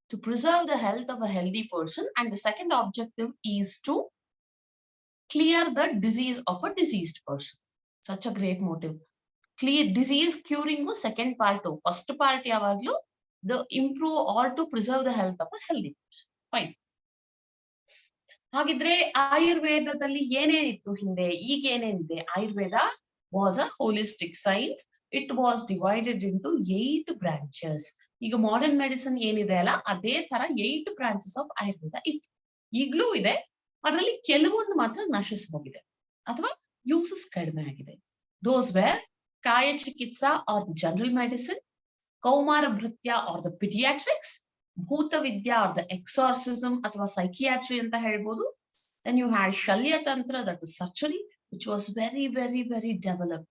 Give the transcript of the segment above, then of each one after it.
to preserve the health of a healthy person, and the second objective is to clear the disease of a diseased person. Such a great motive. Clear disease curing was second part too. First part yavaglu the improve or to preserve the health of a healthy person. Fine. ಹಾಗಿದ್ರೆ ಆಯುರ್ವೇದದಲ್ಲಿ ಏನೇನಿತ್ತು ಹಿಂದೆ, ಈಗ ಏನೇನಿದೆ? Ayurveda was a holistic science. It was divided into 8 branches. ಈಗ modern medicine ಏನಿದೆ ಅಲ್ಲ, ಅದೇ ತರ 8 ಬ್ರಾಂಚಸ್ ಆಫ್ ಆಯುರ್ವೇದ ಇತ್ತು, ಈಗ್ಲೂ ಇದೆ. ಅದರಲ್ಲಿ ಕೆಲವೊಂದು ಮಾತ್ರ ನಶಿಸಿ ಹೋಗಿದೆ ಅಥವಾ ಯೂಸಸ್ ಕಡಿಮೆ ಆಗಿದೆ. ದೋಸ್ where Kaya Chikitsa are the general medicine, Kaumara Bhritya are the paediatrics, Bhuta Vidya are the ಎಕ್ಸಾರ್ಸಿಸಮ್ ಅಥವಾ ಸೈಕಿಯಾಟ್ರಿ ಅಂತ ಹೇಳ್ಬೋದು. Then you had Shalya Tantra, that is surgery, which was very, very, very developed.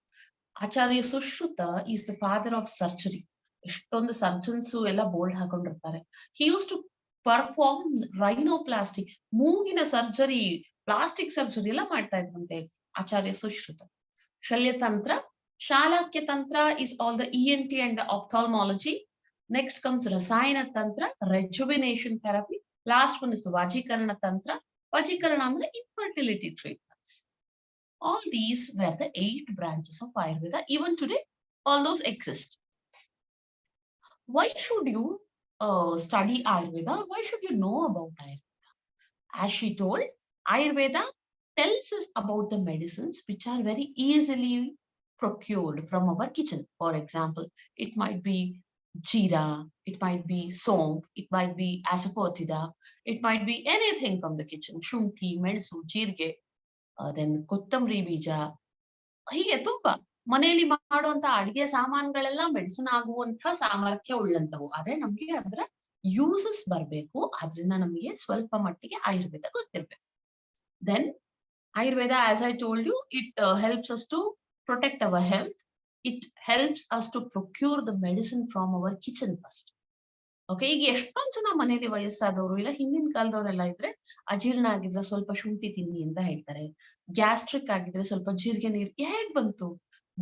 Acharya Sushruta is the father of surgery. ಎಷ್ಟೊಂದು surgeons ಎಲ್ಲ ಬೋಲ್ಡ್ ಹಾಕೊಂಡಿರ್ತಾರೆ. He used to perform rhinoplasty, ಮೂಗಿನ surgery, plastic surgery ಎಲ್ಲ ಮಾಡ್ತಾ ಇದ್ರಂತೆ ಆಚಾರ್ಯ ಸುಶ್ರುತ. ಶಲ್ಯ ತಂತ್ರ, ಶಾಲಾಕ್ಯ ತಂತ್ರ is all the ENT and the ophthalmology. Next comes Rasayana Tantra, rejuvenation therapy. Last one is the Vajikarana Tantra. Vajikarana andre infertility treatments. All these were the 8 branches of Ayurveda. Even today, all those exist. Why should you study Ayurveda? Why should you know about Ayurveda? As she told, Ayurveda tells us about the medicines which are very easily procured from our kitchen. For example, it might be jeera, it might be song, it might be asafoetida, it might be anything from the kitchen. Shunthi, ಮೆಣಸು, ಜೀರಿಗೆ, then ಕೊತ್ತಂಬರಿ ಬೀಜ, ಹೀಗೆ ತುಂಬಾ ಮನೆಯಲ್ಲಿ ಮಾಡುವಂತ ಅಡಿಗೆ ಸಾಮಾನುಗಳೆಲ್ಲ medicine ಆಗುವಂತ ಸಾಮರ್ಥ್ಯ ಉಳ್ಳಂತವು. ಆದ್ರೆ ನಮ್ಗೆ ಅದರ ಯೂಸಸ್ ಬರ್ಬೇಕು, ಆದ್ರಿಂದ ನಮಗೆ ಸ್ವಲ್ಪ ಮಟ್ಟಿಗೆ ಆಯುರ್ವೇದ ಗೊತ್ತಿರ್ಬೇಕು. Then Ayurveda, as I told you, it helps us to protect our health. It helps us to procure the medicine from our kitchen first. Okay, ಈಗ ಎಷ್ಟೊಂದ್ ಜನ ಮನೇಲಿ ವಯಸ್ಸಾದವರು ಇಲ್ಲ ಹಿಂದಿನ ಕಾಲದವರೆಲ್ಲ ಇದ್ರೆ ಅಜೀರ್ಣ ಆಗಿದ್ರೆ ಸ್ವಲ್ಪ ಶುಂಠಿ ತಿನ್ನಿ ಅಂತ ಹೇಳ್ತಾರೆ. ಗ್ಯಾಸ್ಟ್ರಿಕ್ ಆಗಿದ್ರೆ ಸ್ವಲ್ಪ ಜೀರಿಗೆ ನೀರು. ಹೇಗ್ ಬಂತು?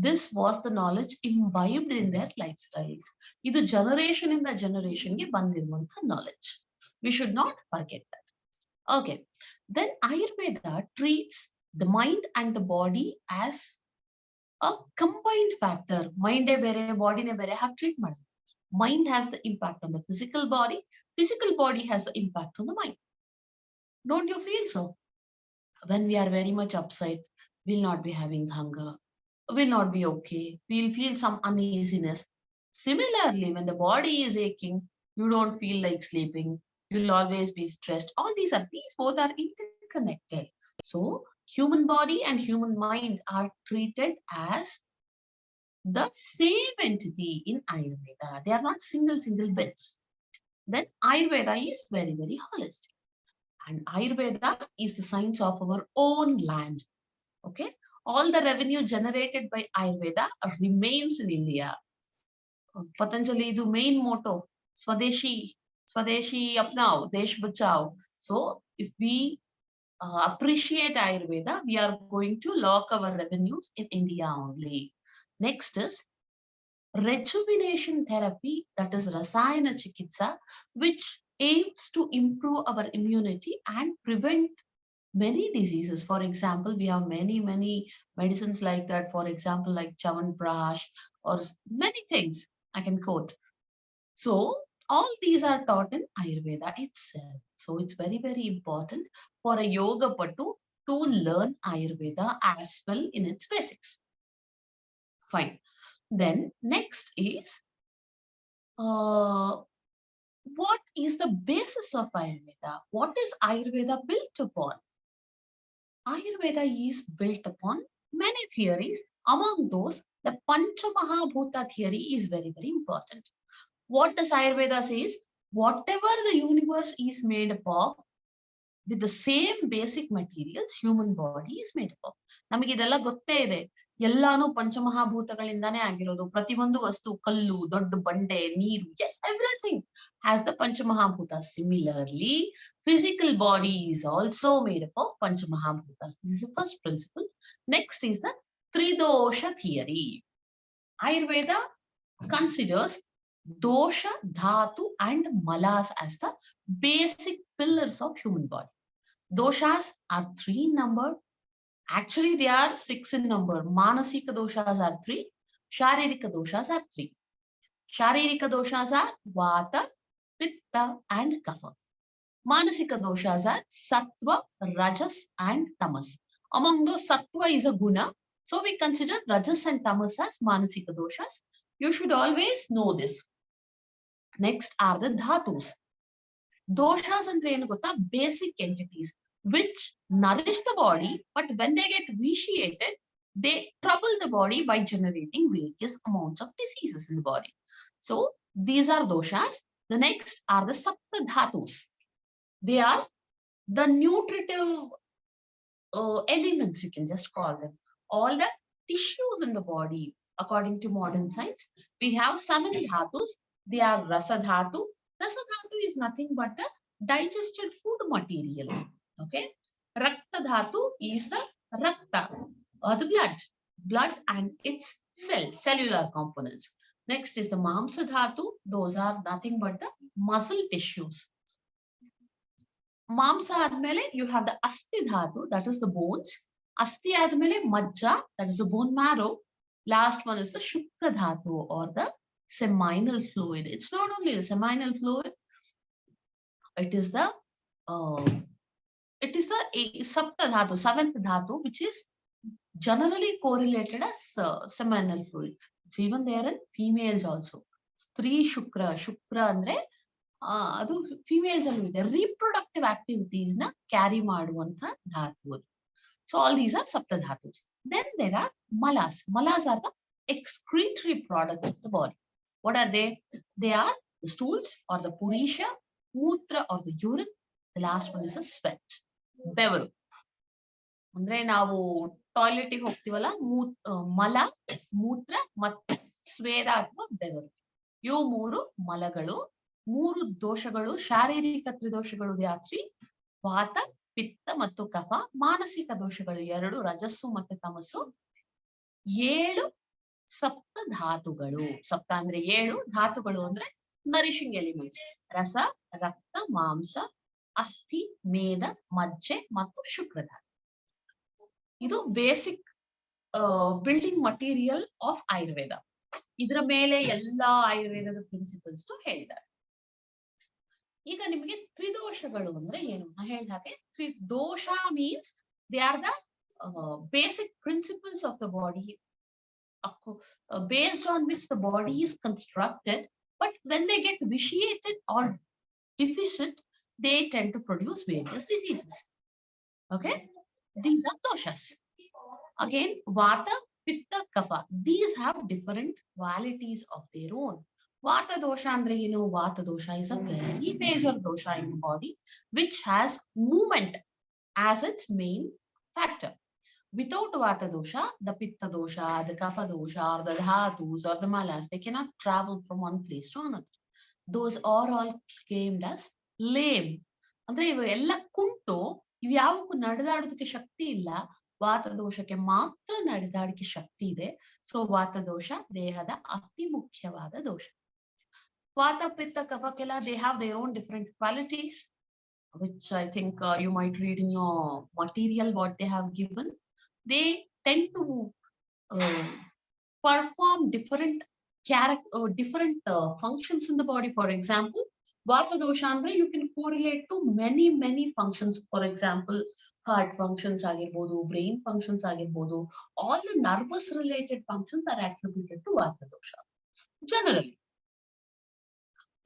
This was the knowledge imbibed in their ಲೈಫ್ ಸ್ಟೈಲ್ಸ್. ಇದು ಜನರೇಷನ್ ಇಂದ ಜನರೇಷನ್ಗೆ ಬಂದಿರುವಂತ knowledge. We should not forget that. Okay, then Ayurveda treats the mind and the body as a combined factor. Mind ಬೇರೆ, ಬಾಡಿನೇ ಬೇರೆ ಹಾಗೆ ಟ್ರೀಟ್ ಮಾಡ್ತಾರೆ. Mind has the impact on the physical body has the impact on the mind. Don't you feel so? When we are very much upset, we'll not be having hunger, we'll not be okay, we'll feel some uneasiness. Similarly, when the body is aching, you don't feel like sleeping, you'll always be stressed. All these both are interconnected. So human body and human mind are treated as the same entity in Ayurveda. They are not single bits. Then Ayurveda is very, very holistic. And Ayurveda is the science of our own land. Okay? All the revenue generated by Ayurveda remains in India. Patanjali, the main motto, Swadeshi apnao, Desh bachao. So if we appreciate Ayurveda, we are going to lock our revenues in India only. Next is rejuvenation therapy, that is Rasayana Chikitsa, which aims to improve our immunity and prevent many diseases. For example, we have many medicines like that. For example, like Chyawanprash or many things I can quote. So all these are taught in Ayurveda itself. So it's very, very important for a yoga patu to learn Ayurveda as well in its basics. Fine. Then next is what is the basis of Ayurveda? What is Ayurveda built upon? Ayurveda is built upon many theories. Among those, the Panchamahabhuta theory is very, very important. What does Ayurveda says? Whatever the universe is made up of, with the same basic materials, human body is made up of. ನಮಗೆ ಇದೆಲ್ಲ ಗೊತ್ತೇ ಇದೆ. ಎಲ್ಲಾನು ಪಂಚಮಹಾಭೂತಗಳಿಂದಾನೇ ಆಗಿರೋದು. ಪ್ರತಿಯೊಂದು ವಸ್ತು, ಕಲ್ಲು, ದೊಡ್ಡ ಬಂಡೆ, ನೀರು, everything has the Panchamahabhuta. Similarly, physical body is also made up of Panchamahabhutas. This is the first principle. Next is the Tridosha theory. Ayurveda considers dosha, dhatu, and malas as the basic pillars of human body. Doshas are 3 in number. Actually, they are 6 in number. Manasika doshas are 3. Sharirika doshas are 3. Sharirika doshas are Vata, Pitta, and Kapha. Manasika doshas are Sattva, Rajas, and Tamas. Among those, Sattva is a guna. So we consider Rajas and Tamas as Manasika doshas. You should always know this. Next are the Dhatus. Doshas and Renugata, basic entities which nourish the body, but when they get vitiated, they trouble the body by generating various amounts of diseases in the body. So these are doshas. The next are the Sapta Dhatus. They are the nutritive elements, you can just call them. All the tissues in the body, according to modern science. We have 7 dhatus. They are Rasa Dhatu. Rasa Dhatu is nothing but the digested food material. Okay. Rakta Dhatu is the Rakta, or the blood. Blood and its cellular components. Next is the Mamsa Dhatu. Those are nothing but the muscle tissues. Mamsa admele, you have the Asti Dhatu, that is the bones. Asti admele, Majja, that is the bone marrow. Last one is the Shukra Dhatu, or the seminal fluid. It's not only the seminal fluid, it is the Sapta Dhatu, seventh Dhatu, which is generally correlated as seminal fluid. It's even there in females also. Stri Shukra, Shukra andre, ಅದು females ಅಲ್ಲಿ ಇದೆ reproductive activities ನ carry ಮಾಡುವಂತ ಧಾತು. So all these are sapta dhatus. Then there are malas. Malas are the excretory products of the body. What are they? They are the stools or the purisha, mutra or the urine. The last one is the sweat, ಬೆವರು. ಅಂದ್ರೆ ನಾವು toilet ಗೆ ಹೋಗ್ತೀವಲ್ಲ, ಮಲ, ಮೂತ್ರ ಮತ್ತು ಸ್ವೇದ ಅಥವಾ ಬೆವರು, ಇವು 3 ಮಲಗಳು. 3 ದೋಷಗಳು, ಶಾರೀರಿಕ ತ್ರಿದೋಷಗಳು ದ್ಯಾತ್ರಿ, ವಾತ, ಪಿತ್ತ ಮತ್ತು ಕಫ. ಮಾನಸಿಕ ದೋಷಗಳು 2, ರಜಸ್ಸು ಮತ್ತು ತಮಸ್ಸು. 7 ಸಪ್ತ ಧಾತುಗಳು. ಸಪ್ತ ಅಂದ್ರೆ 7, ಧಾತುಗಳು ಅಂದ್ರೆ ನರಿಶಿಂಗ್ ಎಲಿಮೆಂಟ್ಸ್. ರಸ, ರಕ್ತ, ಮಾಂಸ, ಅಸ್ಥಿ, ಮೇದ, ಮಜ್ಜೆ ಮತ್ತು ಶುಕ್ರಧಾತು. ಇದು basic building material of Ayurveda. ಇದರ ಮೇಲೆ ಎಲ್ಲಾ ಆಯುರ್ವೇದದ ಪ್ರಿನ್ಸಿಪಲ್ಸ್ ಹೇಳಿದ್ದಾರೆ. ಈಗ ನಿಮಗೆ ತ್ರಿದೋಷಗಳು ಅಂದ್ರೆ ಏನು ಹೇಳಿದ ಹಾಗೆ, tridosha means they are the basic principles of the body, based on which the body is constructed, but when they get vitiated or deficient, they tend to produce various diseases. Okay, these are doshas. Again, vata, pitta, kapha, these have different qualities of their own. Vata dosha andre ಏನು? Vata dosha is a very major dosha in the body which has movement as its main factor. Without vata dosha, the pitta dosha, the kapha dosha, or the dhatus or the malas, they cannot travel from one place to another. Those are all claimed as lame. ಅಂದ್ರೆ ಇವು ಎಲ್ಲ ಕುಂಟು, ಇವು ಯಾವಕ್ಕೂ ನಡೆದಾಡೋದಕ್ಕೆ ಶಕ್ತಿ ಇಲ್ಲ. ವಾತ ದೋಷಕ್ಕೆ ಮಾತ್ರ ನಡೆದಾಡಿಕೆ ಶಕ್ತಿ ಇದೆ. So ವಾತ ದೋಷ ದೇಹದ ಅತಿ ಮುಖ್ಯವಾದ ದೋಷ. ವಾತ, ಪಿತ್ತ, ಕಫಕ್ಕೆಲ್ಲ they have their own different qualities, which I think you might read in your material what they have given. They tend to perform different functions in the body. For example, vata dosha andre you can correlate to many functions. For example, heart functions ಆಗಿರಬಹುದು, brain functions ಆಗಿರಬಹುದು, all the nervous related functions are attributed to vata dosha generally.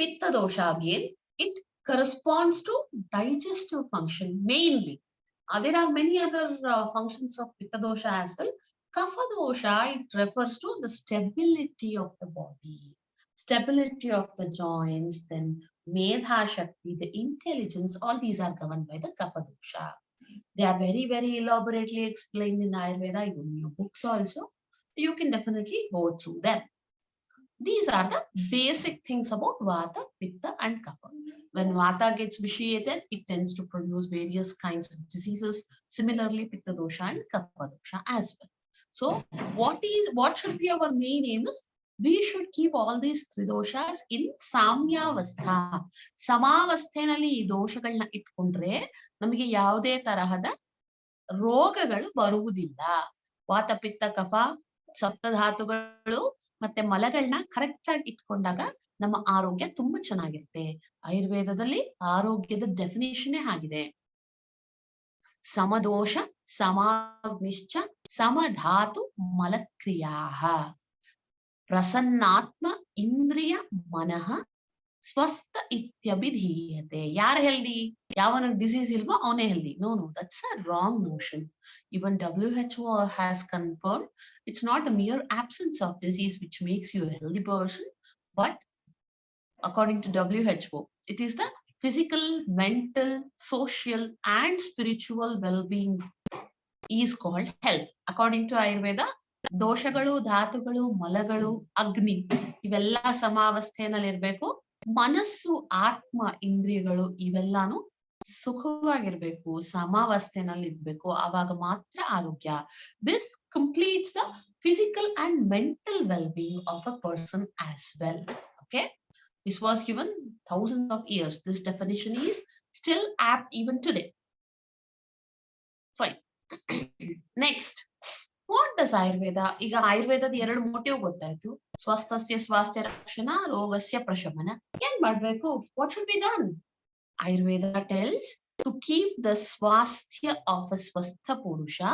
Pitta dosha again, it corresponds to digestive function mainly. There are many other functions of pitta dosha as well. Kapha dosha, it refers to the stability of the body, stability of the joints, then medha shakti, the intelligence, all these are governed by the kapha dosha. They are very elaborately explained in Ayurveda, even in your books also. You can definitely go through them. These are the basic things about vata, pitta and kapha. When vata gets vitiated, it tends to produce various kinds of diseases. Similarly, pitta dosha and kapha dosha as well. So what should be our main aim is we should keep all these three doshas in samyavastha. ಸಮಾವಸ್ಥೆನಲ್ಲಿ ಈ ದೋಷಗಳನ್ನ ಇಟ್ಕೊಂಡ್ರೆ ನಮಗೆ ಯಾವುದೇ ತರಹದ ರೋಗಗಳು ಬರುವುದಿಲ್ಲ. ವಾತ ಪಿತ್ತ ಕಫ ಸಪ್ತಧಾತುಗಳು ಮತ್ತೆ ಮಲಗಳನ್ನ ಕರೆಕ್ಟ್ ಆಗಿ ಇಟ್ಕೊಂಡಾಗ ನಮ್ಮ ಆರೋಗ್ಯ ತುಂಬಾ ಚೆನ್ನಾಗಿರುತ್ತೆ. ಆಯುರ್ವೇದದಲ್ಲಿ ಆರೋಗ್ಯದ ಡೆಫಿನೇಷನ್ ಆಗಿದೆ. ಸಮದೋಷ ಸಮಾಗ್ನಿಶ್ಚ ಸಮಧಾತು ಮಲಕ್ರಿಯಾ ಪ್ರಸನ್ನಾತ್ಮ ಇಂದ್ರಿಯ ಮನಃ ಸ್ವಸ್ಥ ಇತ್ಯಭಿಧೀಯತೆ. ಯಾರು ಹೆಲ್ದಿ? ಯಾವನ ಡಿಸೀಸ್ ಇಲ್ವೋ ಅವನೇ healthy. No, that's a wrong notion. Even WHO has confirmed it's not a mere absence of disease which makes you a healthy person, but according to WHO, it is the physical, mental, social and spiritual well-being is called health. According to Ayurveda, ದೋಷಗಳು, ಧಾತುಗಳು, ಮಲಗಳು, ಅಗ್ನಿ ಇವೆಲ್ಲ ಸಮಾವಸ್ಥೆಯಲ್ಲಿ ಇರ್ಬೇಕು. ಮನಸ್ಸು, ಆತ್ಮ, ಇಂದ್ರಿಯಗಳು ಇವೆಲ್ಲಾನು ಸುಖವಾಗಿರ್ಬೇಕು, ಸಮಾವಸ್ಥೆನಲ್ಲಿ ಇರ್ಬೇಕು. ಆವಾಗ ಮಾತ್ರ ಆರೋಗ್ಯ. This completes the physical and mental well-being of a person as well. Okay, this was given thousands of years. This definition is still apt even today. Fine. Next, what does Ayurveda? ಈಗ ಆಯುರ್ವೇದದ ಎರಡು motive ಗೊತ್ತಾಯ್ತು. ಸ್ವಸ್ಥಸ್ಯ ಸ್ವಾಸ್ಥ್ಯ ರಕ್ಷಣಾ, ರೋಗಸ್ಯ ಪ್ರಶಮನ. ಏನ್ ಮಾಡ್ಬೇಕು? What should be done? Ayurveda tells to keep the swasthya of a swastha purusha,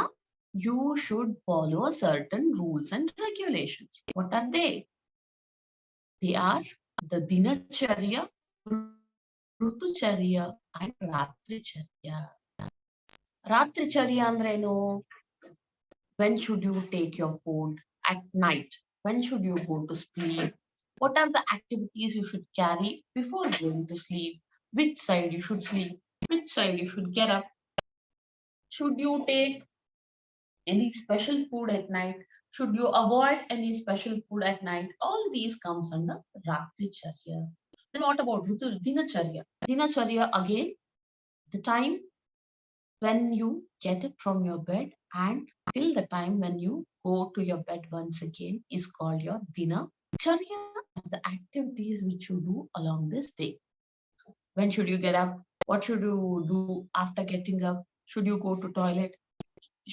you should follow certain rules and regulations. What are they? They are the dinacharya, ಋತುಚರ್ಯ and ratricharya. Ratricharya ಅಂದ್ರೇನು? When should you take your food? At night. When should you go to sleep? What are the activities you should carry before going to sleep? Which side you should sleep? Which side you should get up? Should you take any special food at night? Should you avoid any special food at night? All these comes under Ratricharya. Then what about Dinacharya? Dinacharya, again, the time when you get up from your bed and till the time when you go to your bed once again is called your Dinacharya, the activities which you do along this day. When should you get up? What should you do after getting up? Should you go to toilet?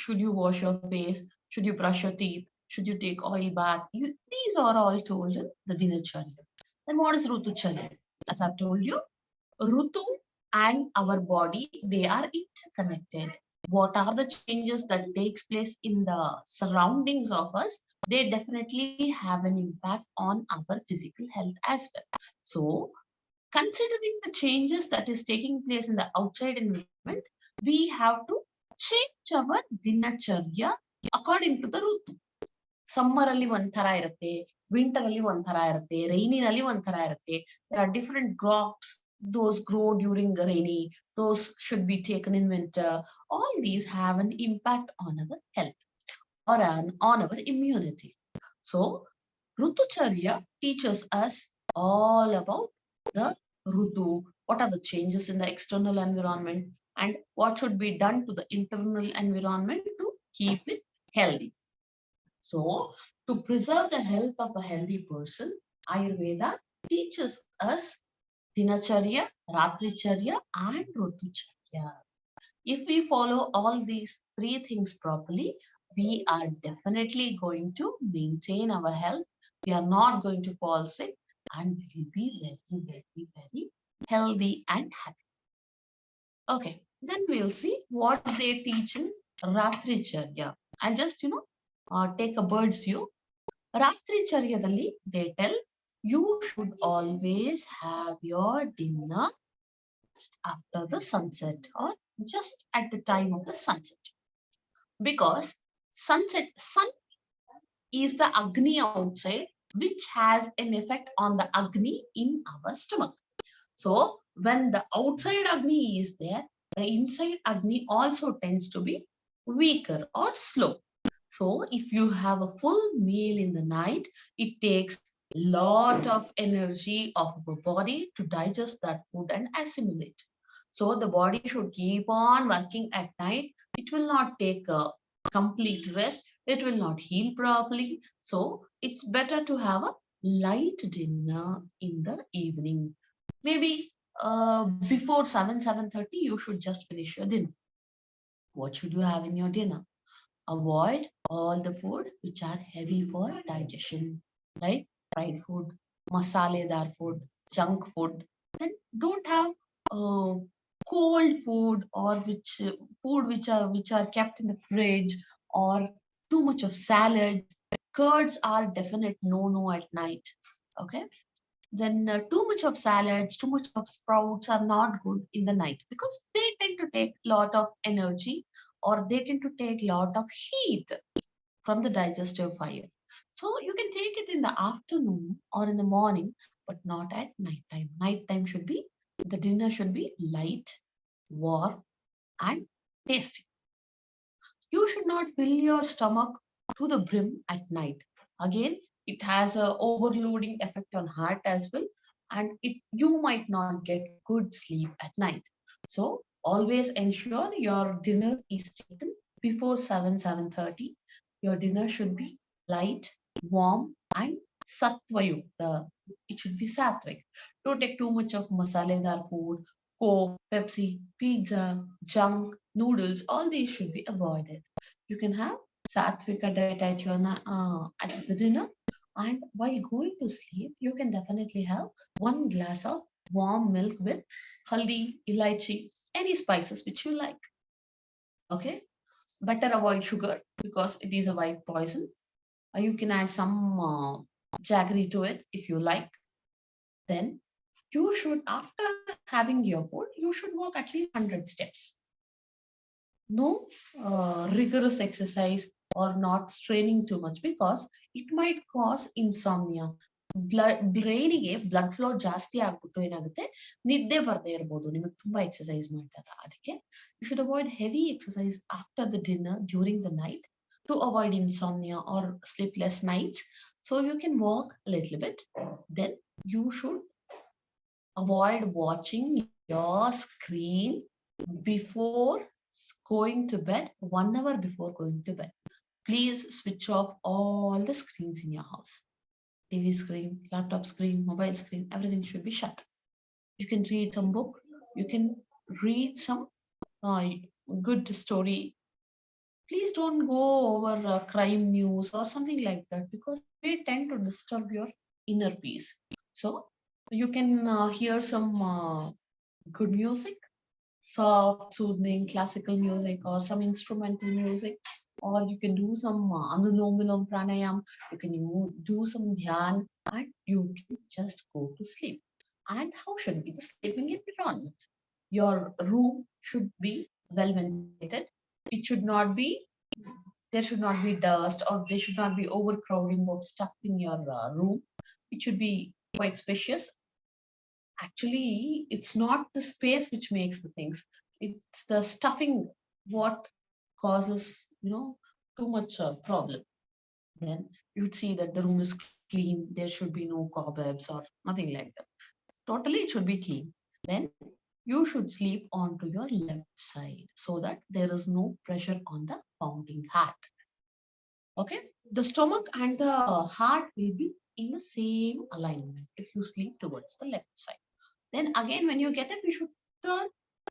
Should you wash your face? Should you brush your teeth? Should you take oil bath? These are all told in the Dinacharya. Then what is Rutucharya? As I've told you, Rutu and our body, they are interconnected. What are the changes that takes place in the surroundings of us? They definitely have an impact on our physical health as well. So, considering the changes that is taking place in the outside environment, we have to change our Dinacharya according to the Rutu. Summer ಅಲ್ಲಿ ಒಂಥರ ಇರುತ್ತೆ, winter ಅಲ್ಲಿ ಒಂಥರ ಇರುತ್ತೆ, rainy ನಲ್ಲಿ ಒಂಥರ ಇರುತ್ತೆ. There are different crops. Those grow during rainy, those should be taken in winter. All these have an impact on our health or on our immunity. So, Rutucharya teaches us all about the Rutu, what are the changes in the external environment and what should be done to the internal environment to keep it healthy. So, to preserve the health of a healthy person, Ayurveda teaches us Dinacharya, Ratricharya and Rutucharya. If we follow all these three things properly, we are definitely going to maintain our health. We are not going to fall sick and we will be very, very, very healthy and happy. Okay, then we'll see what they teach in Ratricharya. I'll just, take a bird's view. Ratricharyadalli, they tell you should always have your dinner just after the sunset or just at the time of the sunset. Because sun is the Agni outside, which has an effect on the Agni in our stomach. So when the outside Agni is there, the inside Agni also tends to be weaker or slow. So if you have a full meal in the night, it takes lot of energy of the body to digest that food and assimilate. So the body should keep on working at night. It will not take a complete rest. It will not heal properly. So it's better to have a light dinner in the evening. Maybe before 7:30, you should just finish your dinner. What should you have in your dinner? Avoid all the food which are heavy for digestion, like fried food, masaledar food, junk food. Then don't have uh, cold food or which food which are kept in the fridge, or too much of salad. Curds are definite no at night. Okay, then too much of salads, too much of sprouts are not good in the night because they tend to take a lot of energy, or they tend to take a lot of heat from the digestive fire. So you can take it in the afternoon or in the morning, but not at night time. Night time should be, the dinner should be light, warm, and tasty. You should not fill your stomach to the brim at night. Again, it has a overloading effect on heart as well, and you might not get good sleep at night. So always ensure your dinner is taken before 7:30. Your dinner should be light, warm, and sattvayu. It should be sattvic. Don't take too much of masaledar food, Coke, Pepsi, pizza, junk, noodles. All these should be avoided. You can have satvika diet at your at the dinner, and while going to sleep, you can definitely have one glass of warm milk with haldi, ilaichi, any spices which you like. Okay, better avoid sugar because it is a white poison. You can add some jaggery to it if you like. Then you should, after having your food, you should walk at least 100 steps. No rigorous exercise or not straining too much because it might cause insomnia. ಬ್ರೈನಿಗೆ blood flow ಜಾಸ್ತಿ ಆಗ್ಬಿಟ್ಟು ಏನಾಗುತ್ತೆ, ನಿದ್ದೆ ಬರ್ದೇ ಇರ್ಬೋದು ನಿಮಗೆ ತುಂಬಾ exercise ಮಾಡಿದಾಗ. ಅದಕ್ಕೆ you should avoid heavy exercise after the dinner during the night to avoid insomnia or sleepless nights. So you can walk a little bit. Then you should avoid watching your screen before going to bed, 1 hour before going to bed. Please switch off all the screens in your house. TV screen, laptop screen, mobile screen, everything should be shut. You can read some book, you can read some uh, good story. Please don't go over crime news or something like that because they tend to disturb your inner peace. So you can hear some good music, soft, soothing classical music or some instrumental music, or you can do some anulom pranayam, you can do some dhyan, and you can just go to sleep. And how should be the sleeping environment? Your room should be well ventilated. It should not be, there should not be dust, or there should not be overcrowding or stuff in your room. It should be quite spacious. Actually, it's not the space which makes the things, it's the stuffing what causes, too much problem. Then you'd see that the room is clean, there should be no cobwebs or nothing like that. Totally it should be clean. Then you should sleep onto your left side so that there is no pressure on the pounding heart. Okay, the stomach and the heart will be in the same alignment if you sleep towards the left side. Then again, when you get up, you should turn,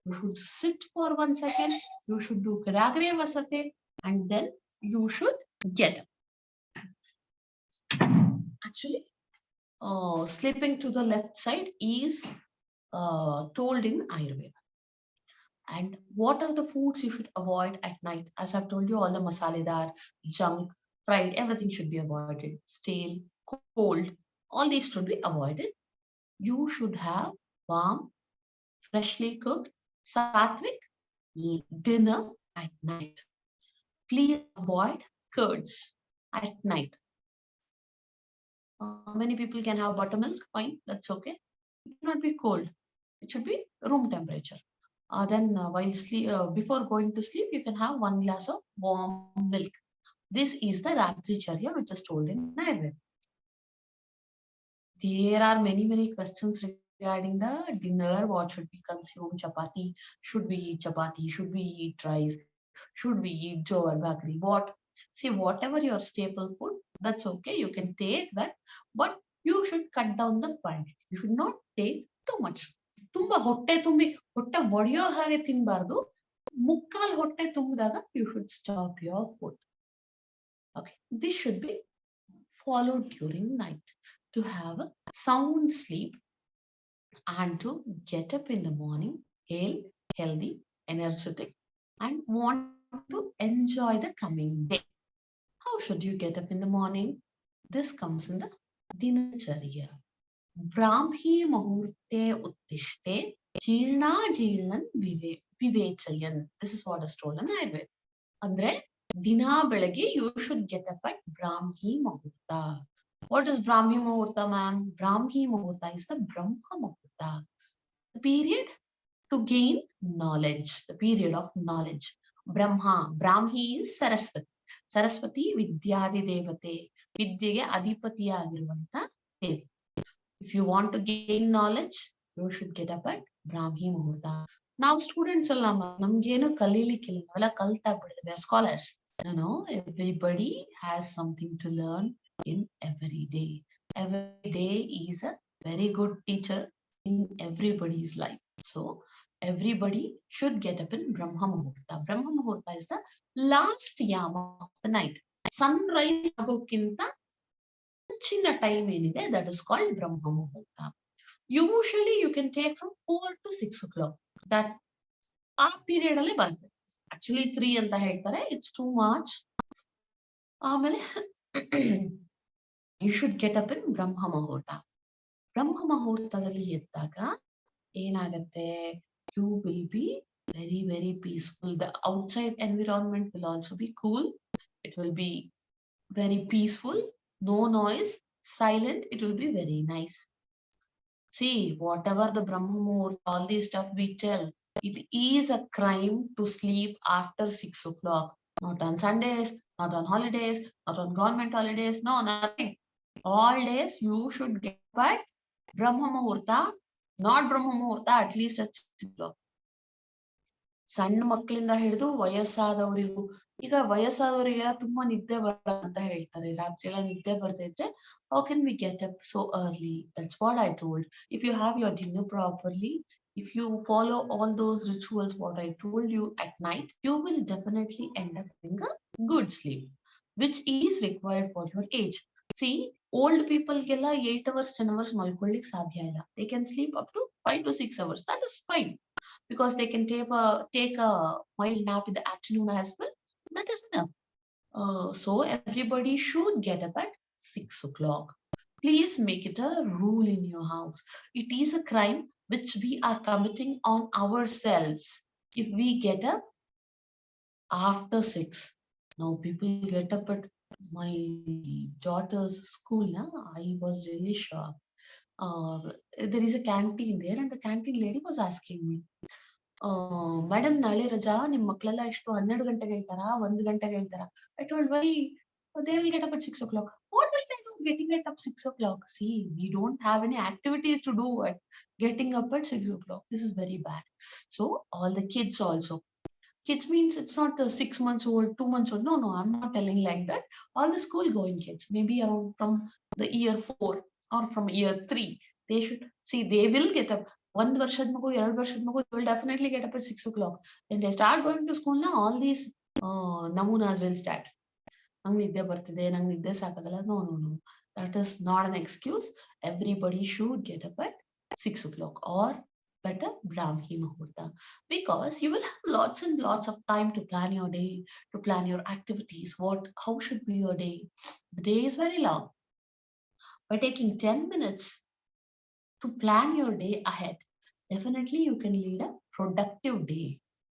you should sit for 1 second, you should do Karagre Vasate, and then you should get up. Actually, sleeping to the left side is told in Ayurveda. And what are the foods you should avoid at night? As I've told you, all the masaledar, junk, fried, everything should be avoided. Stale, cold, all these should be avoided. You should have warm, freshly cooked, sattvic dinner at night. Please avoid curds at night. Many people can have buttermilk, fine, that's okay. It should not be cold. It should be room temperature. Then while before going to sleep, you can have 1 glass of warm milk. This is the Ratri Charya which is told in Ayurveda. There are many questions regarding the dinner. What should we consume? Chapati? Should we eat chapati? Should we eat rice? Should we eat jowar bhakri? What? See, whatever your staple food, that's okay. You can take that, but you should cut down the quantity. You should not take too much. ತುಂಬಾ ಹೊಟ್ಟೆ ಒಡೆಯೋ ಹಾಗೆ ತಿನ್ಬಾರ್ದು. ಮುಕ್ಕಾಲ್ ಹೊಟ್ಟೆ ತುಂಬಿದಾಗ you should stop your food. Okay, this should be followed during night to have a sound sleep and to get up in the morning healthy, energetic, and wanting to enjoy the coming day. How should you get up in the morning? This comes in the Dinacharya. Brahmi Muhurte Uttishte Jirna Jirnan Vivechayan. This is what is told in Ayurveda. Andre, Dina Belagi, you should get up at Brahmi Muhurta. What is Brahmi Muhurta, ma'am? Brahmi Muhurta is the Brahma Muhurta. The period to gain knowledge, the period of knowledge. Brahmi is Saraswati. Saraswati Vidyadi Devate. Vidyage Adipatiyagiruvanta Dev. If you want to gain knowledge, you should get up at Brahmi Muhurta. Now students alla namgenu kalilikilla naವೆಲ್ಲ ಕಲ್ತಾಗ್ಬಿಟ್ಟಿದೆ. We are scholars. You know, everybody has something to learn in every day. Every day is a very good teacher in everybody's life. So everybody should get up in Brahma Muhurta. Brahma Muhurta is the last yama of the night. Sunrise ಆಗೋಕ್ಕಿಂತ ಮುಂಚಿನ time ಏನಿದೆ, that is called Brahma Muhurta. Usually you can take from 4 to 6 o'clock. That ಆ period ಅಲ್ಲಿ ಬರುತ್ತೆ. Actually 3 ಅಂತ ಹೇಳ್ತಾರೆ, it's too much. ಆಮೇಲೆ you should get up in Brahma Muhurta. Brahma Muhurtದಲ್ಲಿ ಎದ್ದಾಗ ಏನಾಗುತ್ತೆ, you will be very, very peaceful. The outside environment will also be cool. It will be very peaceful, no noise, silent. It will be very nice. See, whatever the Brahma Muhurta, all these stuff we tell, it is a crime to sleep after 6 o'clock. Not on Sundays, not on holidays, not on government holidays, no, nothing. All days you should get up at Brahma Muhurta, not Brahma Muhurta, at least at 6 o'clock. ಸಣ್ಣ ಮಕ್ಕಳಿಂದ ಹಿಡಿದು ವಯಸ್ಸಾದವರಿಗೂ, ಈಗ ವಯಸ್ಸಾದವರಿಗೆಲ್ಲ ತುಂಬಾ ನಿದ್ದೆ ಬರಲ್ಲ ಅಂತ ಹೇಳ್ತಾರೆ, ರಾತ್ರಿ ಎಲ್ಲ ನಿದ್ದೆ ಬರ್ತಾ ಇದ್ರೆ how can we get up so early? That's what I told. If you have your dinner properly, if you follow all those rituals what I told you at night, you will definitely end up having a good sleep, which is required for your age. See, old people ಗೆಲ್ಲ 8 hours 10 hours ಮಲ್ಕೊಳ್ಳಿಕ್ ಸಾಧ್ಯ ಇಲ್ಲ. They can sleep up to 5 to 6 hours. That is fine, because they can take a mild nap in the afternoon as well. That is enough. So everybody should get up at 6 o'clock. Please make it a rule in your house. It is a crime which we are committing on ourselves if we get up after 6. Now people get up at my daughter's school. I was really shocked. There is a canteen there, and the canteen lady was asking me, madam ನಾಳೆ ರಜಾ, ನಿಮ್ ಮಕ್ಳೆಲ್ಲ ಎಷ್ಟು 12 ಗಂಟೆಗೆ ಹೇಳ್ತಾರಾ, 1 ಗಂಟೆಗೆ ಹೇಳ್ತಾರಾ? I told, why? They will get up at 6 o'clock. What will they do getting up 6 o'clock? See, we don't have any activities to do at getting up at 6 o'clock. This is very bad. So all the kids also. Kids means it's not the 6 months old, 2 months old. No, I'm not telling like that. All the school going kids, maybe around from the year 4 or from year 3, they should see, they will get up. 1 ವರ್ಷದ ಮಗು, 2 ವರ್ಷದ ಮಗು will definitely get up at 6 o'clock. When they start going to school now, all these namunas will start. ನಂಗೆ ನಿದ್ದೆ ಬರ್ತಿದೆ, ನಂಗೆ ನಿದ್ದೆ ಸಾಕಾಗಲ್ಲ. No. That is not an excuse. Everybody should get up at 6 o'clock or better Brahmi Muhurta, because you will have lots and lots of time to plan your day, to plan your activities. How should be your day? The day is very long. By taking 10 minutes to plan your day ahead, definitely you can lead a productive day.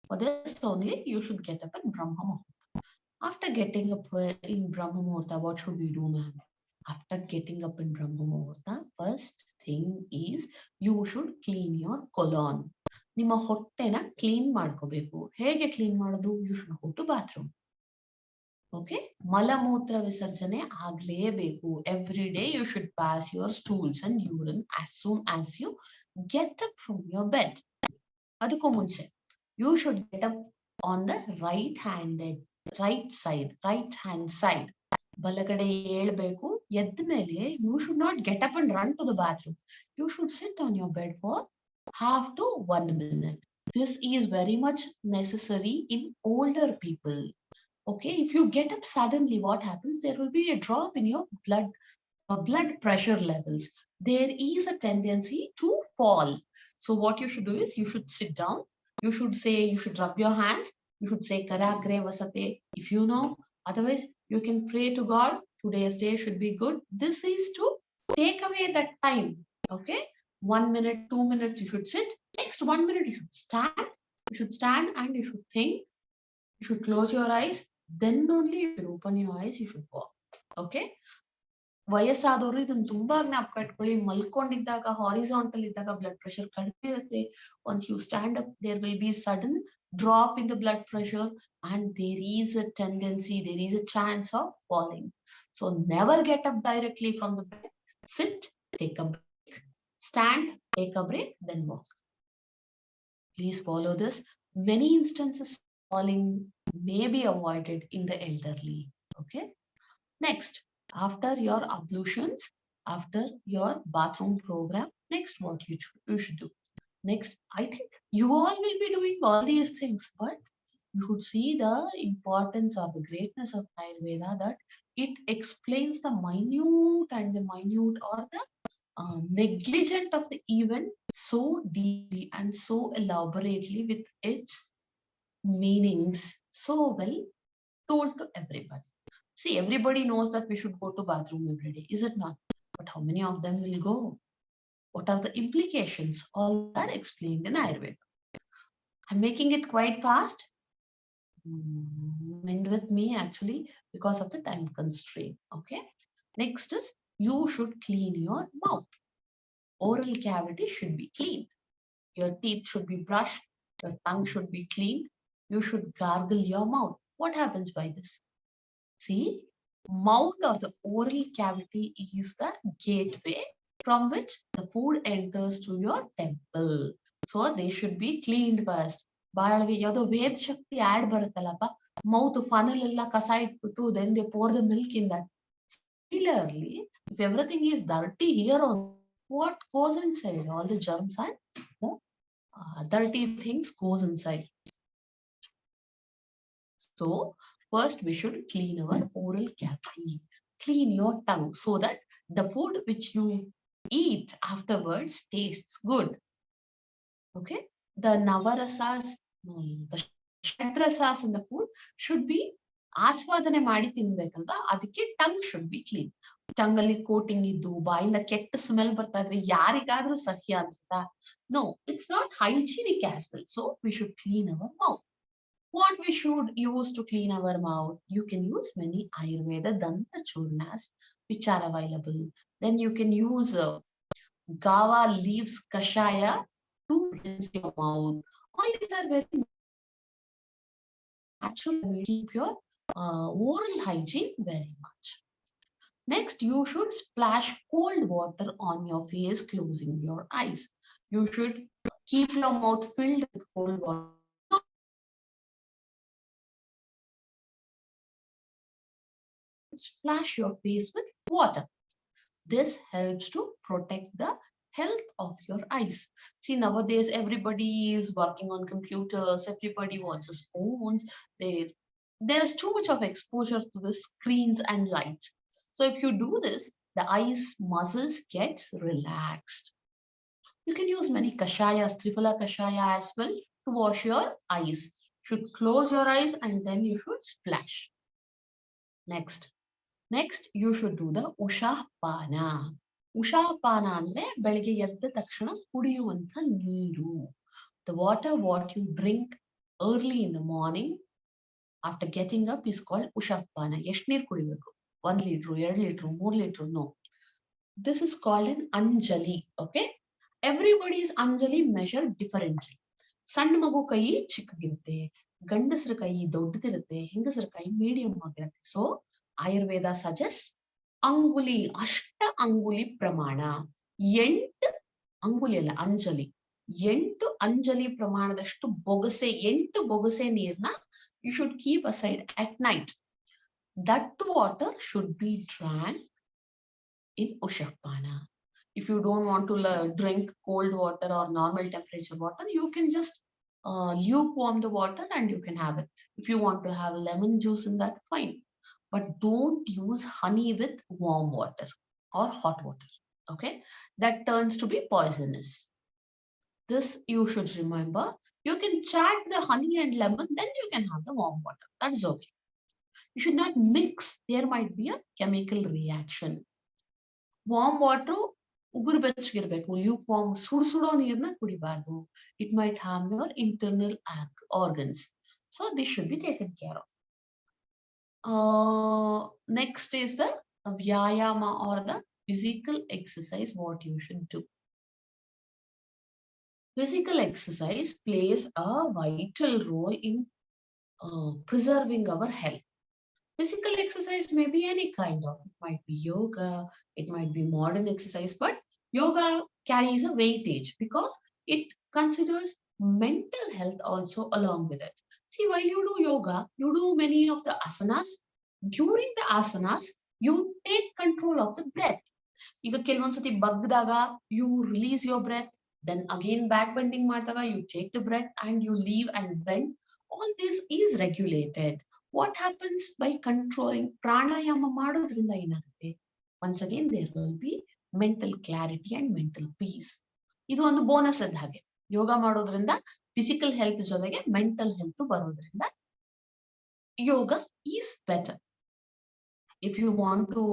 For this only, you should get up at Brahma Muhurta. After getting up in Brahma Muhurta, what should we do, ma'am? After getting up in Brahma Muhurta, first thing is you should clean your colon. ನಿಮ್ಮ ಹೊಟ್ಟೆನ clean ಮಾಡ್ಕೋಬೇಕು. ಹೇಗೆ clean ಮಾಡೋದು? You should go to bathroom. Okay, ಮಲಮೂತ್ರ ವಿಸರ್ಜನೆ ಆಗ್ಲೇಬೇಕು. Every day you should pass your stools and urine as soon as you get up from your bed. ಅದಕ್ಕೂ ಮುಂಚೆ you should get up on the right hand side. ಬಲಗಡೆ ಏಳ್ಬೇಕು. ಎದ್ದ ಮೇಲೆ you should not get up and run to the bathroom. You should sit on your bed for half to 1 minute. This is very much necessary in older people. Okay, if you get up suddenly, what happens? There will be a drop in your blood pressure levels. There is a tendency to fall. So what you should do is you should sit down. You should rub your hands. You should say Karagre Vasate if you know. Otherwise, you can pray to God. Today's day should be good. This is to take away that time. Okay, 1 minute, 2 minutes you should sit. Next 1 minute you should stand. You should stand and you should think. You should close your eyes. Then only you should open your eyes. You should walk. Okay. ವಯಸ್ಸಾದವರು ಇದನ್ನ ತುಂಬಾ ಜ್ಞಾಪಕ ಇಟ್ಕೊಳ್ಳಿ. ಮಲ್ಕೊಂಡಿದ್ದಾಗ horizontal ಇದ್ದಾಗ blood pressure ಕಡಿಮೆ ಇರುತ್ತೆ. Once you stand up there will be sudden drop in the blood pressure and there is a tendency, there is a chance of falling. So never get up directly from the bed. Sit, take a break, stand, take a break, then walk. Please follow this. Many instances of falling may be avoided in the elderly. Okay. Next, after your ablutions, after your bathroom program, next what you should do. Next, I think you all will be doing all these things, but you should see the importance or the greatness of Ayurveda, that it explains the minute or the negligent of the event so deeply and so elaborately with its meanings so well told to everybody. See, everybody knows that we should go to bathroom every day, is it not? But how many of them will go? What are the implications? All are explained in Ayurveda. I'm making it quite fast. Mind with me actually because of the time constraint. Okay. Next is you should clean your mouth. Oral cavity should be cleaned. Your teeth should be brushed. Your tongue should be cleaned. You should gargle your mouth. What happens by this? See, mouth or the oral cavity is the gateway from which the food enters to your temple. So they should be cleaned first. ಬಾಳಗೆ ಯಾವುದೋ ವೇದ ಶಕ್ತಿ add ಬರುತ್ತಲ್ಲಪ್ಪ, mouth funnel ಎಲ್ಲ ಕಸ ಇಟ್ಬಿಟ್ಟು then they pour the milk in that. Similarly, if everything is dirty here on, what goes inside? All the germs and the dirty things goes inside. So first we should clean our oral cavity. Clean your tongue so that the food which you eat afterwards tastes good. Okay. The navarasas, the shadrasas in the food should be ಆಸ್ವಾದನೆ ಮಾಡಿ ತಿನ್ಬೇಕಲ್ವಾ, ಅದಕ್ಕೆ tongue should be clean. Tongue ಅಲ್ಲಿ coating ಇದ್ದು ಬಾಯಿಂದ ಕೆಟ್ಟ smell ಬರ್ತಾ ಇದ್ರೆ ಯಾರಿಗಾದ್ರೂ ಸಹ್ಯ ಅನ್ಸುತ್ತಾ? No, it's not hygienic as well. So we should clean our mouth. What we should use to clean our mouth? You can use many Ayurveda Danta Churnas which are available. Then you can use Gava leaves Kashaya to rinse your mouth. All these are very natural to keep your oral hygiene very much. Next, you should splash cold water on your face, closing your eyes. You should keep your mouth filled with cold water. Splash your face with water. This helps to protect the health of your eyes. See, nowadays everybody is working on computers, everybody watches phones. There's too much of exposure to the screens and lights. So if you do this, the eyes muscles gets relaxed. You can use many kashayas, Triphala kashaya as well to wash your eyes. You should close your eyes and then you should splash. Next, you should do the Ushapana. Ushapana andre ಬೆಳಿಗ್ಗೆ ಎದ್ದ ತಕ್ಷಣ ಕುಡಿಯುವಂತ ನೀರು. The water what you drink early in the morning after getting up is called Ushapana. ಎಷ್ಟು ನೀರು ಕುಡಿಬೇಕು? 1 liter, 2 liter, 3 liter? No. This is called an Anjali. Okay. Everybody's Anjali measured differently. ಸಣ್ಣ ಮಗು ಕೈ ಚಿಕ್ಕಗಿರುತ್ತೆ, ಗಂಡಸರ ಕೈ ದೊಡ್ಡದಿರುತ್ತೆ, ಹೆಂಗಸರ ಕೈ ಮೀಡಿಯಂ ಆಗಿರುತ್ತೆ. So Ayurveda suggests anguli, ashta anguli pramana. 8 anguli alla anjali. 8 anjali pramanadashtu bogase, 8 bogase neerna you should keep aside at night. That water should be drank in Ushakpana. If you don't want to drink cold water or normal temperature water, you can just lukewarm the water and you can have it. If you want to have lemon juice in that, fine. But don't use honey with warm water or hot water. Okay, that turns to be poisonous. This you should remember. You can chat the honey and lemon, then you can have the warm water. That's okay. You should not mix. There might be a chemical reaction. Warm water ಉಗುರು ಬೆಚ್ಚಗಿರ್ಬೇಕು. lukewarm ಸುಡು ಸುಡೋ ನೀರನ್ನ ಕುಡಿಬಾರ್ದು. It might harm your internal organs. So this should be taken care of. Next is the vyayama or the physical exercise, what you should do. Physical exercise plays a vital role in preserving our health. Physical exercise may be any kind of. It might be yoga, it might be modern exercise, but yoga carries a weightage because it considers mental health also along with it. See, while you do yoga, you do many of the asanas. During the asanas, you take control of the breath. ಈಗ ಕೆಲವೊಂದ್ಸತಿ ಬಗ್ಗದಾಗ you release your breath, then again back bending ಮಾಡಿದಾಗ you take the breath and you leave and bend. All this is regulated. What happens by controlling pranayama ಮಾಡೋದ್ರಿಂದ ಏನಾಗುತ್ತೆ? Once again there will be mental clarity and mental peace. ಇದು ಒಂದು bonus ಅದ ಹಾಗೆ. ಯೋಗ ಮಾಡೋದ್ರಿಂದ physical health ಜೊತೆಗೆ mental health ಬರೋದ್ರಿಂದ ಯೋಗ is better. If you want to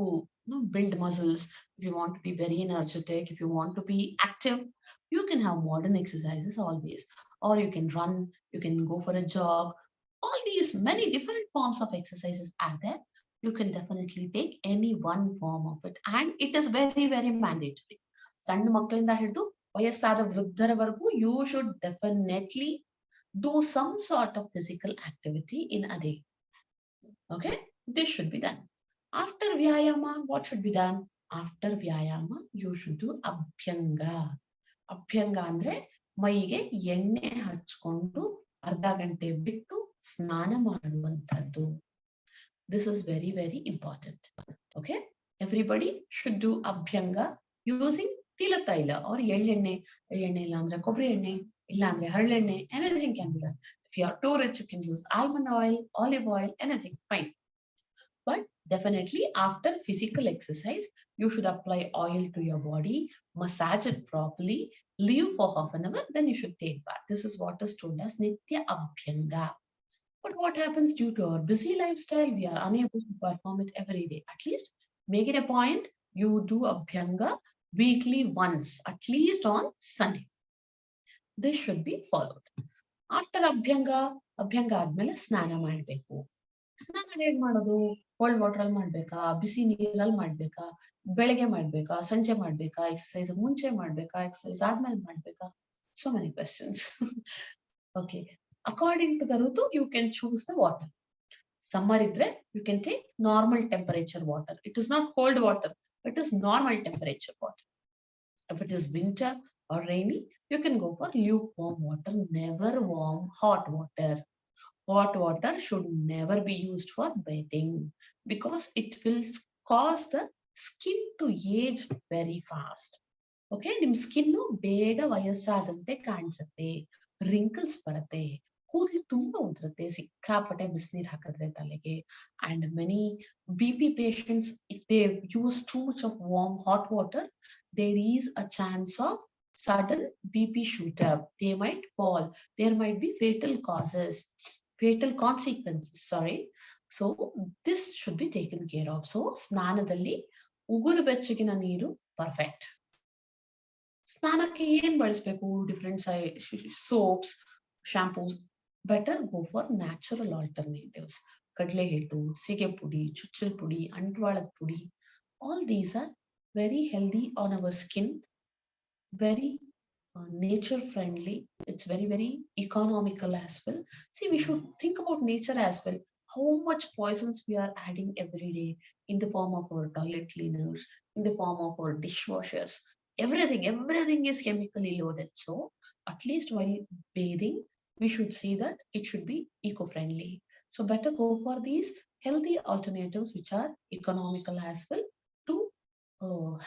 build muscles, if you want to be very energetic, if you want to be active, you can have modern exercises always. Or you can run, you can go for a jog. All these many different forms of exercises are there. You can definitely take any one form of it. And it is very, very mandatory. ಸಣ್ಣ ಮಕ್ಕಳಿಂದ ಹಿಡಿದು ವಯಸ್ಸಾದ ವೃದ್ಧರವರೆಗೂ you should definitely do some sort of physical activity in a day. Okay, this should be done. After vyayama, what should be done? After vyayama, you should do abhyanga. Abhyanga andre ಮೈಗೆ ಎಣ್ಣೆ ಹಚ್ಕೊಂಡು ಅರ್ಧ ಗಂಟೆ ಬಿಟ್ಟು ಸ್ನಾನ ಮಾಡುವಂತದ್ದು. This is very, very important. Okay, everybody should do abhyanga using tilataila or ಎಳ್ಳೆಣ್ಣೆ. ಎಳ್ಳೆಣ್ಣೆ ಇಲ್ಲ ಅಂದ್ರೆ ಕೊಬ್ಬರಿ ಎಣ್ಣೆ, ಇಲ್ಲ ಅಂದ್ರೆ ಹರಳೆಣ್ಣೆ, anything can be done. If you are too rich, you can use almond oil, olive oil, anything, fine. But definitely after physical exercise, you should apply oil to your body, massage it properly, leave for half an hour, then you should take bath. This is what is told as Nitya Abhyanga. But what happens due to our busy lifestyle, we are unable to perform it every day. At least make it a point, you do Abhyanga weekly once, at least on Sunday. This should be followed. After Abhyanga ಆದ್ಮೇಲೆ ಸ್ನಾನ ಮಾಡಬೇಕು. ಸ್ನಾನ ಹೇಗ್ ಮಾಡೋದು? Cold water ಅಲ್ಲಿ ಮಾಡ್ಬೇಕಾ, ಬಿಸಿ ನೀರಲ್ಲಿ ಮಾಡ್ಬೇಕಾ, ಬೆಳಗ್ಗೆ ಮಾಡ್ಬೇಕಾ, ಸಂಜೆ ಮಾಡ್ಬೇಕಾ, ಎಕ್ಸರ್ಸೈಸ್ ಮುಂಚೆ ಮಾಡ್ಬೇಕಾ, ಎಕ್ಸರ್ಸೈಸ್ ಆದ್ಮೇಲೆ ಮಾಡ್ಬೇಕಾ? So many questions. Okay, according to the rutu, you can choose the water. Summer idre, you can take normal temperature water. It is not cold water, it is normal temperature water. If it is winter or rainy, you can go for lukewarm water, never warm hot water. Hot water should never be used for bathing because it will cause the skin to age very fast. Okay, ನಿಮ್ಮ skin ಬೇಗ ವಯಸ್ಸಾದಂತೆ ಕಾಣಿಸುತ್ತೆ, wrinkles ಬರುತ್ತೆ, ಕೂದಲು ತುಂಬಾ ಉದುರುತ್ತೆ ಸಿಕ್ಕಾಪಟ್ಟೆ ಬಿಸಿನೀರು ಹಾಕಿದ್ರೆ ತಲೆಗೆ. And many BP patients, if they use too much of warm hot water, there is a chance of sudden BP shoot up. They might fall. There might be fatal consequences. Sorry. So this should be taken care of. So ಸ್ನಾನದಲ್ಲಿ ಉಗುರು ಬೆಚ್ಚಗಿನ ನೀರು perfect. ಸ್ನಾನಕ್ಕೆ ಏನ್ ಬಳಸಬೇಕು? Different soaps, shampoos. Better go for natural alternatives. ಕಡಲೆ ಹಿಟ್ಟು, ಸೀಗೆ ಪುಡಿ, ಚುಚ್ಚಲ್ ಪುಡಿ, ಅಂಟ್ವಾಳದ ಪುಡಿ. All these are very healthy on our skin, very nature friendly. It's very, very economical as well. See, we should think about nature as well. How much poisons we are adding every day in the form of our toilet cleaners, in the form of our dishwashers. Everything is chemically loaded. So at least while bathing, we should see that it should be eco-friendly. So better go for these healthy alternatives which are economical as well to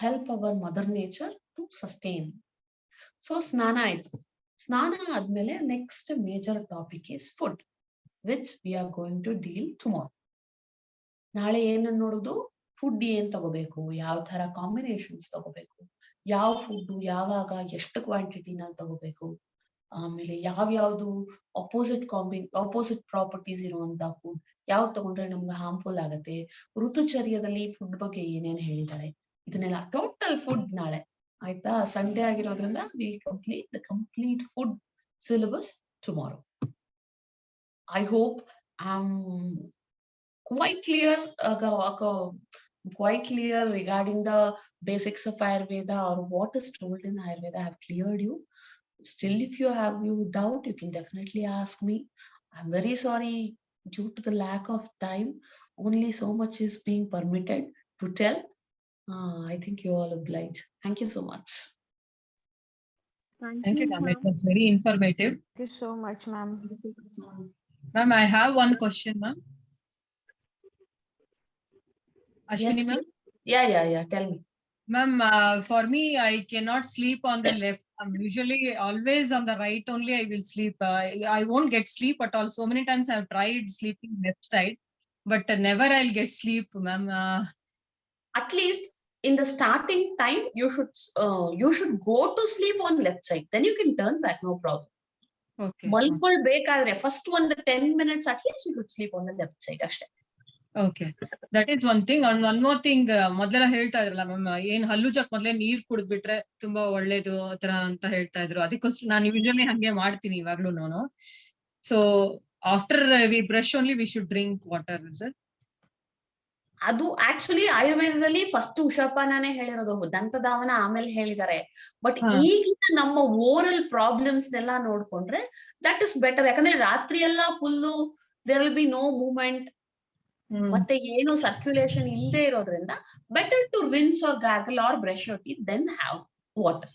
help our mother nature to sustain. So snana aitu. Snana admele next major topic is food, which we are going to deal tomorrow. ನಾಳೆ ಏನನ್ನ ನೋಡುದು, food ಏನ್ ತಗೋಬೇಕು, ಯಾವ ತರ combinations ತಗೋಬೇಕು, ಯಾವ food ಯಾವಾಗ ಎಷ್ಟು ಕ್ವಾಂಟಿಟಿನಲ್ಲಿ ತಗೋಬೇಕು, ಆಮೇಲೆ ಯಾವ್ಯಾವ್ದು ಅಪೋಸಿಟ್ ಪ್ರಾಪರ್ಟೀಸ್ ಇರುವಂತ ಫುಡ್ ಯಾವ್ದು ತಗೊಂಡ್ರೆ ನಮ್ಗೆ ಹಾರ್ಮ್ಫುಲ್ ಆಗತ್ತೆ, ಋತುಚರ್ಯದಲ್ಲಿ ಫುಡ್ ಬಗ್ಗೆ ಏನೇನ್ ಹೇಳಿದ್ದಾರೆ, ಇದನ್ನೆಲ್ಲ ಟೋಟಲ್ ಫುಡ್ ನಾಳೆ ಆಯ್ತಾ. ಸಂಡೇ ಆಗಿರೋದ್ರಿಂದ will complete the complete food syllabus tomorrow. I hope I'm quite clear regarding the basics of Ayurveda or what is told in Ayurveda. I have cleared you. Still, if you have doubt, you can definitely ask me. I'm very sorry, due to the lack of time, only so much is being permitted to tell. I think you all oblige. Thank you so much. Thank you, ma'am. It was very informative. Thank you so much, ma'am. Ma'am, I have one question, ma'am. Ashwini, Yes, ma'am? Yeah. Tell me. Ma'am, for me, I cannot sleep on the left. I'm usually always on the right only I will sleep. I won't get sleep at all. So many times I've tried sleeping left side, but never I'll get sleep, ma'am. At least in the starting time, you should go to sleep on left side. Then you can turn back, no problem. Okay. ಮಲ್ಕೊಳ್ಬೇಕಾದ್ರೆ first ಒಂದು 10 minutes at least you should sleep on the left side ಅಷ್ಟೇ. Okay, that is one thing. And one more thing, ಮೊದಲೆಲ್ಲ ಹೇಳ್ತಾ ಇದ್ರಲ್ಲ ma'am, ಏನ್ ಹಲ್ಲುಜಕ್ ಮೊದ್ಲೇ ನೀರ್ ಕುಡಿದ್ಬಿಟ್ರೆ ತುಂಬಾ ಒಳ್ಳೇದು ಆತರ ಅಂತ ಹೇಳ್ತಾ ಇದ್ರು. ಅದಕ್ಕೋಸ್ಕರ ನಾನು ಯೂಶಲಿ ಹಂಗೆ ಮಾಡ್ತೀನಿ ಇವಾಗ್ಲೂನು. So after we brush only we should drink water sir. ಅದು ಆಕ್ಚುಲಿ ಆಯುರ್ವೇದದಲ್ಲಿ ಫಸ್ಟ್ ಉಷಾಪಾನೇ ಹೇಳಿರೋದು, ದಂತಧಾವನ ಆಮೇಲೆ ಹೇಳಿದ್ದಾರೆ. ಬಟ್ ಈಗಿನ ನಮ್ಮ ಓರಲ್ ಪ್ರಾಬ್ಲಮ್ಸ್ ನೆಲ್ಲ ನೋಡ್ಕೊಂಡ್ರೆ ದಟ್ ಇಸ್ ಬೆಟರ್. ಯಾಕಂದ್ರೆ ರಾತ್ರಿ ಎಲ್ಲ full there will be no movement, ಮತ್ತೆ ಏನು ಸರ್ಕ್ಯುಲೇಷನ್ ಇಲ್ಲದೆ ಇರೋದ್ರಿಂದ better to rinse or gargle or brush your teeth then have water.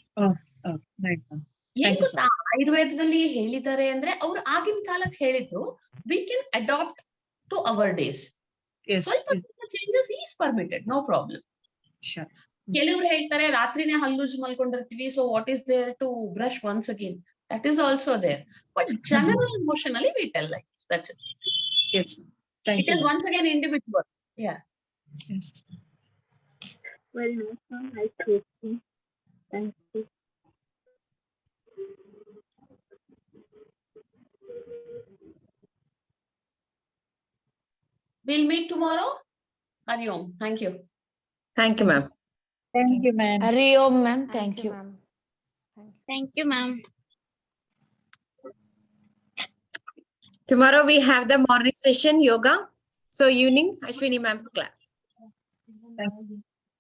ಏನ್ ಗೊತ್ತಾ ಆಯುರ್ವೇದದಲ್ಲಿ ಹೇಳಿದ್ದಾರೆ ಅಂದ್ರೆ ಅವ್ರು ಆಗಿನ ಕಾಲಕ್ಕೆ ಹೇಳಿದ್ರು, we can adapt to our days. ಸ್ವಲ್ಪ changes is permitted, no problem. ಕೆಲವ್ರು ಹೇಳ್ತಾರೆ ರಾತ್ರಿನೇ ಹಲ್ಲುಜ್ ಮಲ್ಕೊಂಡಿರ್ತೀವಿ, so what is there to brush once again, that is also there. But general motion ಅಲ್ಲಿ we tell like that's it. Yes, thank it you. Is once again individual. Yeah. Yes. Well, nice question. Thank you. We'll meet tomorrow. Hari Om. Thank you. Thank you, ma'am. Thank you, ma'am. Hari Om, ma'am. Thank you. Thank you, ma'am. Tomorrow we have the morning session yoga. So evening Ashwini ma'am's class.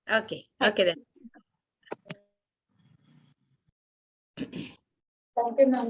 Okay. Okay then. Thank you, ma'am.